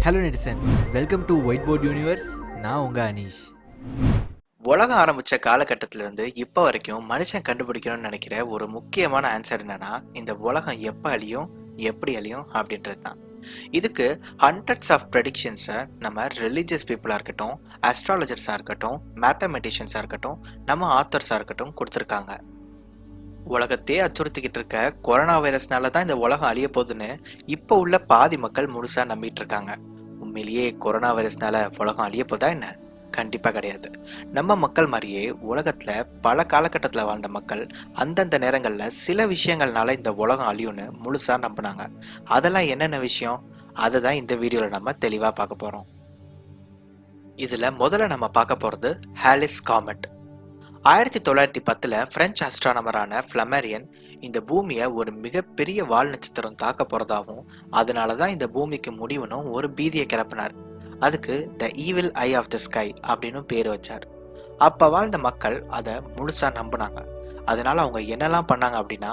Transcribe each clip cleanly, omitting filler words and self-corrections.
Hello netizens, welcome to Whiteboard Universe. நான் உங்கள் அனீஷ். உலகம் ஆரம்பிச்ச காலகட்டத்திலிருந்து இப்போ வரைக்கும் மனுஷன் கண்டுபிடிக்கணும்னு நினைக்கிற ஒரு முக்கியமான ஆன்சர் என்னன்னா, இந்த உலகம் எப்போ அழியும், எப்படி அழியும் அப்படின்றது தான். இதுக்கு ஹண்ட்ரட்ஸ் ஆஃப் ப்ரெடிக்ஷன்ஸை நம்ம ரிலீஜியஸ் பீப்புளாக இருக்கட்டும், அஸ்ட்ராலஜர்ஸாக இருக்கட்டும், மேத்தமெட்டிஷியன்ஸாக இருக்கட்டும், நம்ம ஆத்தர்ஸாக இருக்கட்டும் கொடுத்துருக்காங்க. உலகத்தையே அச்சுறுத்திக்கிட்டு இருக்க கொரோனா வைரஸ்னால தான் இந்த உலகம் அழிய போகுதுன்னு இப்போ உள்ள பாதி மக்கள் முழுசா நம்பிட்டு இருக்காங்க. உண்மையிலேயே கொரோனா வைரஸ்னால உலகம் அழிய போதா என்ன? கண்டிப்பா கிடையாது. நம்ம மக்கள் மாதிரியே உலகத்துல பல காலகட்டத்தில் வாழ்ந்த மக்கள் அந்தந்த நேரங்கள்ல சில விஷயங்கள்னால இந்த உலகம் அழியும்னு முழுசா நம்பினாங்க. அதெல்லாம் என்னென்ன விஷயம்? அதை தான் இந்த வீடியோல நம்ம தெளிவா பார்க்க போறோம். இதுல முதல்ல நம்ம பார்க்க போறது ஹாலிஸ் காமெட். 1910 பிரெஞ்சு அஸ்ட்ரானமரான ஃபிளமேரியன் இந்த பூமியை ஒரு மிகப்பெரிய வால் நட்சத்திரம் தாக்க போறதாகவும் அதனாலதான் இந்த பூமிக்கு முடிவுனும் ஒரு பீதியை கிளப்பினார். அதுக்கு the evil eye of the sky அப்படின்னு பேர் வச்சார். அப்ப வாழ்ந்த மக்கள் அதை முழுசா நம்பினாங்க. அதனால அவங்க என்னெல்லாம் பண்ணாங்க அப்படின்னா,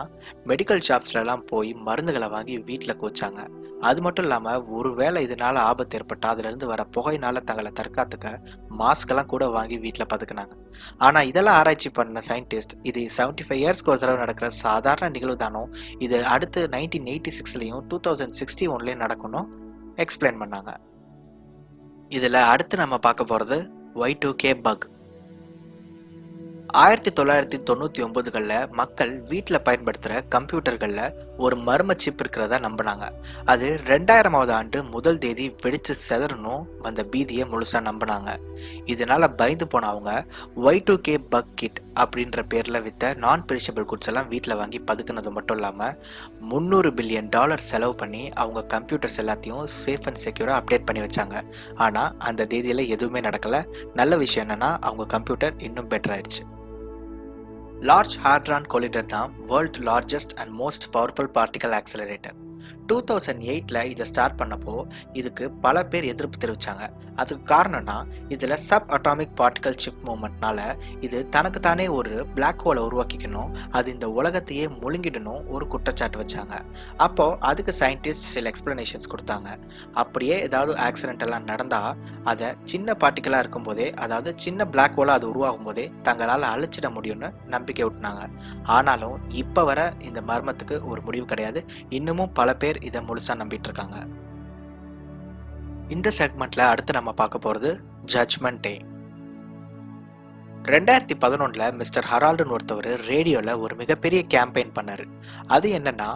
மெடிக்கல் ஷாப்ஸ்லாம் போய் மருந்துகளை வாங்கி வீட்டில் குடிச்சாங்க. அது மட்டும் இல்லாமல் ஒருவேளை இதனால ஆபத்து ஏற்பட்டால் அதுலேருந்து வர புகையினால தங்களை தற்காத்துக்க மாஸ்கெல்லாம் கூட வாங்கி வீட்டில் பதுக்குனாங்க. ஆனால் இதெல்லாம் ஆராய்ச்சி பண்ண சயின்டிஸ்ட் இது 75 இயர்ஸ்க்கு ஒரு தடவை நடக்கிற சாதாரண நிகழ்வு தானோ, இது அடுத்து 1986லையும் 2061லையும் நடக்கணும் எக்ஸ்பிளைன் பண்ணாங்க. இதில் அடுத்து நம்ம பார்க்க போகிறது Y2K பக். 1999களில் மக்கள் வீட்டில் பயன்படுத்துகிற கம்ப்யூட்டர்களில் ஒரு மர்ம சிப் இருக்கிறதா நம்பினாங்க. அது 2000வது ஆண்டு முதல் தேதி வெடிச்சு செதறணும் வந்த பீதியை முழுசாக நம்பினாங்க. இதனால பயந்து போன அவங்க Y2K பக் கிட் அப்படின்ற பேரில் விற்ற நான் பெரிஷபிள் குட்ஸ் எல்லாம் வீட்டில் வாங்கி பதுக்குனது மட்டும் இல்லாமல் $300 பில்லியன் செலவு பண்ணி அவங்க கம்ப்யூட்டர்ஸ் எல்லாத்தையும் சேஃப் அண்ட் செக்யூராக அப்டேட் பண்ணி வச்சாங்க. ஆனால் அந்த தேதியில் எதுவுமே நடக்கலை. நல்ல விஷயம் என்னன்னா அவங்க கம்ப்யூட்டர் இன்னும் பெட்டர் ஆயிடுச்சு. லார்ஜ் ஹாட்ரான் கொலிடர் தான் world largest and most powerful particle accelerator. 2008ல் இதை ஸ்டார்ட் பண்ணப்போ இதுக்கு பல பேர் எதிர்ப்பு தெரிவித்தாங்க. அதுக்கு காரணம்னா இதில் சப் அட்டாமிக் பார்ட்டிகல் ஷிஃப்ட் மூமெண்ட்னால இது தனக்கு தானே ஒரு பிளாக் ஹோலை உருவாக்கிக்கணும், அது இந்த உலகத்தையே முழுங்கிடணும் ஒரு குற்றச்சாட்டு வச்சாங்க. அப்போது அதுக்கு சயின்டிஸ்ட் சில எக்ஸ்பிளனேஷன்ஸ் கொடுத்தாங்க. அப்படியே ஏதாவது ஆக்சிடென்ட் எல்லாம் நடந்தால் அதை சின்ன பார்ட்டிகலாக இருக்கும்போதே, அதாவது சின்ன பிளாக் ஹோலாக அது உருவாகும் போதே தங்களால் அழிச்சிட முடியும்னு நம்பிக்கை விட்டுனாங்க. ஆனாலும் இப்போ வர இந்த மர்மத்துக்கு ஒரு முடிவு கிடையாது. இன்னமும் பல பேர் இதை முழுசா நம்பிட்டு இருக்காங்க. இந்த செக்மெண்ட்ல அடுத்து நம்ம பார்க்க போறது ஜட்ஜ்மெண்ட் டே. 2011ல் மிஸ்டர் ஹரால்டுன்னு ஒருத்தவர் ரேடியோவில் ஒரு மிகப்பெரிய கேம்பெயின் பண்ணார். அது என்னன்னா,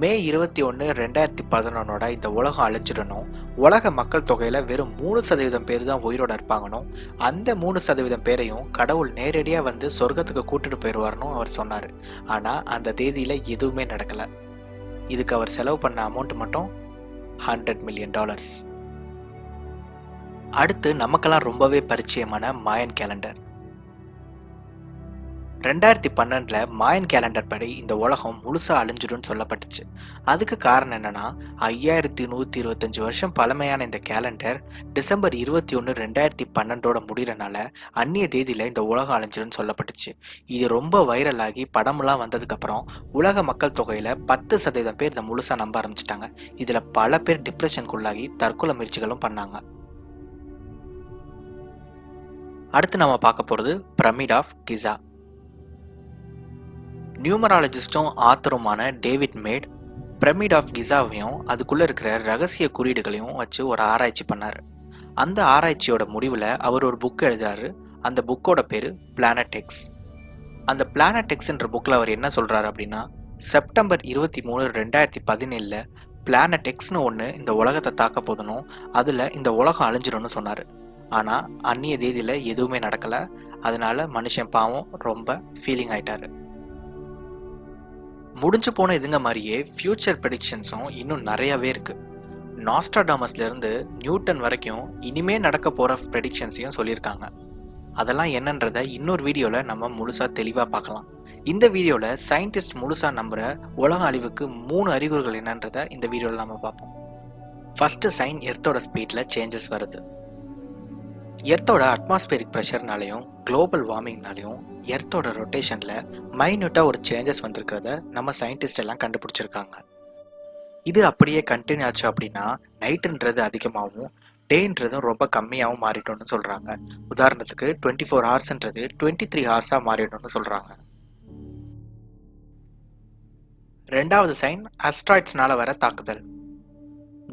மே 21, 2011 இந்த உலகம் அழிஞ்சிடணும், உலக மக்கள் தொகையில் வெறும் 3% பேர் தான் உயிரோட இருப்பாங்கன்னு, அந்த 3% பேரையும் கடவுள் நேரடியாக வந்து சொர்க்கத்துக்கு கூட்டிட்டு போயிடுவார்னு அவர் சொன்னார். ஆனால் அந்த தேதியில் எதுவுமே நடக்கலை. இதுக்கு அவர் செலவு பண்ண அமௌண்ட் மட்டும் $100 மில்லியன். அடுத்து நமக்கெல்லாம் ரொம்பவே பரிச்சயமான மாயன் கேலண்டர். 2012ல் மாயன் கேலண்டர் படி இந்த உலகம் முழுசா அழிஞ்சிடும்னு சொல்லப்பட்டுச்சு. அதுக்கு காரணம் என்னன்னா, 5125 வருஷம் பழமையான இந்த கேலண்டர் டிசம்பர் 21, 2012 முடிகிறனால அந்நிய தேதியில இந்த உலகம் அழிஞ்சிடும்னு சொல்லப்பட்டுச்சு. இது ரொம்ப வைரல் ஆகி படமெல்லாம் வந்ததுக்கு அப்புறம் உலக மக்கள் தொகையில 10% பேர் இதை முழுசா நம்ப ஆரம்பிச்சிட்டாங்க. இதுல பல பேர் டிப்ரெஷனுக்குள்ளாகி தற்கொலை முயற்சிகளும் பண்ணாங்க. அடுத்து நம்ம பார்க்க போறது பிரமிட் ஆஃப் கிசா. நியூமராலஜிஸ்டும் ஆத்தருமான டேவிட் மேட் பிரமிட் ஆஃப் கிசாவையும் அதுக்குள்ள இருக்கிற ரகசிய குறியீடுகளையும் வச்சு ஒரு ஆராய்ச்சி பண்ணார். அந்த ஆராய்ச்சியோட முடிவில் அவர் ஒரு புக் எழுதுறாரு. அந்த புக்கோட பேரு பிளானட் எக்ஸ். அந்த பிளானட் எக்ஸ்ன்ற புக்கில் அவர் என்ன சொல்றாரு அப்படின்னா, செப்டம்பர் 23, 2017 பிளானட் எக்ஸ்னு ஒன்று இந்த உலகத்தை தாக்க போதணும், அதில் இந்த உலகம் அழிஞ்சிடும்னு சொன்னார். ஆனால் அந்நிய தேதியில் எதுவுமே நடக்கலை. அதனால மனுஷன் பாவம் ரொம்ப ஃபீலிங் ஆயிட்டாரு. முடிஞ்சு போன இதுங்க மாதிரியே ஃபியூச்சர் ப்ரெடிக்ஷன்ஸும் இன்னும் நிறையாவே இருக்கு. நாஸ்ட்ராடாமஸ்ல இருந்து நியூட்டன் வரைக்கும் இனிமே நடக்க போற ப்ரெடிக்ஷன்ஸையும் சொல்லியிருக்காங்க. அதெல்லாம் என்னன்றத இன்னொரு வீடியோல நம்ம முழுசா தெளிவா பார்க்கலாம். இந்த வீடியோல சயின்டிஸ்ட் முழுசா நம்புற உலக அழிவுக்கு 3 அறிகுறிகள் என்னன்றத இந்த வீடியோல நம்ம பார்ப்போம். ஃபர்ஸ்ட் சைன், எர்த்தோட ஸ்பீட்ல சேஞ்சஸ் வருது. எர்த்தோட அட்மாஸ்பியரிக் ப்ரெஷர்னாலையும் குளோபல் வார்மிங்னாலையும் எர்த்தோட ரொட்டேஷனில் மைன்யூட்டாக ஒரு சேஞ்சஸ் வந்திருக்கிறத நம்ம சயின்டிஸ்ட் எல்லாம் கண்டுபிடிச்சிருக்காங்க. இது அப்படியே கண்டினியூ ஆச்சு அப்படின்னா நைட்டுன்றது அதிகமாகவும் டேன்றதும் ரொம்ப கம்மியாகவும் மாறிடும்னு சொல்றாங்க. உதாரணத்துக்கு 24 ஹவர்ஸ்ன்றது 23 ஹவர்ஸா மாறிடும்னு சொல்றாங்க. ரெண்டாவது சைன் அஸ்ட்ராய்ட்ஸ்னால வர தாக்குதல்.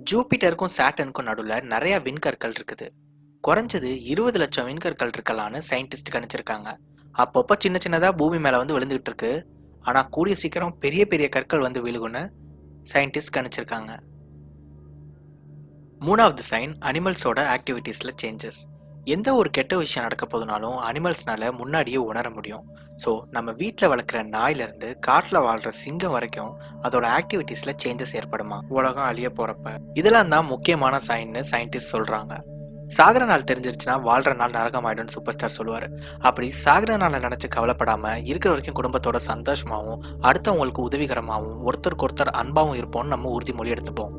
ஜூபிட்டருக்கும் சாட்டனுக்கும் நடுவில் நிறைய விண்கற்கள் இருக்குது. குறைஞ்சது 20 லட்சம் விண்கற்கள் இருக்கலான்னு சயின்டிஸ்ட் கணிச்சிருக்காங்க. அப்பப்போ சின்ன சின்னதா பூமி மேல வந்து விழுந்துகிட்டு இருக்கு. ஆனா கூடிய சீக்கிரம் பெரிய பெரிய கற்கள் வந்து விழுகும்னு சயின்டிஸ்ட் கணிச்சிருக்காங்க. மூணாவது சைன் அனிமல்ஸோட ஆக்டிவிட்டீஸ்ல சேஞ்சஸ். எந்த ஒரு கெட்ட விஷயம் நடக்க போதுனாலும் அனிமல்ஸ்னால முன்னாடியே உணர முடியும். ஸோ நம்ம வீட்டில் வளர்க்குற நாயிலிருந்து காட்டில் வாழ்ற சிங்கம் வரைக்கும் அதோட ஆக்டிவிட்டீஸ்ல சேஞ்சஸ் ஏற்படுமா உலகம் அழிய போறப்ப. இதெல்லாம் தான் முக்கியமான சைன்னு சயின்டிஸ்ட் சொல்றாங்க. சாகர நாள் தெரிஞ்சிருச்சுன்னா வாழ்ற நாள் நரகமாயிடும்னு சூப்பர் ஸ்டார் சொல்லுவாரு. அப்படி சாகர நாளை நினைச்சு கவலைப்படாம இருக்கிற வரைக்கும் குடும்பத்தோட சந்தோஷமாவும் அடுத்தவங்களுக்கு உதவிகரமாகவும் ஒருத்தருக்கு ஒருத்தர் அன்பாவும் இருப்போம்னு நம்ம உறுதிமொழி எடுத்துப்போம்.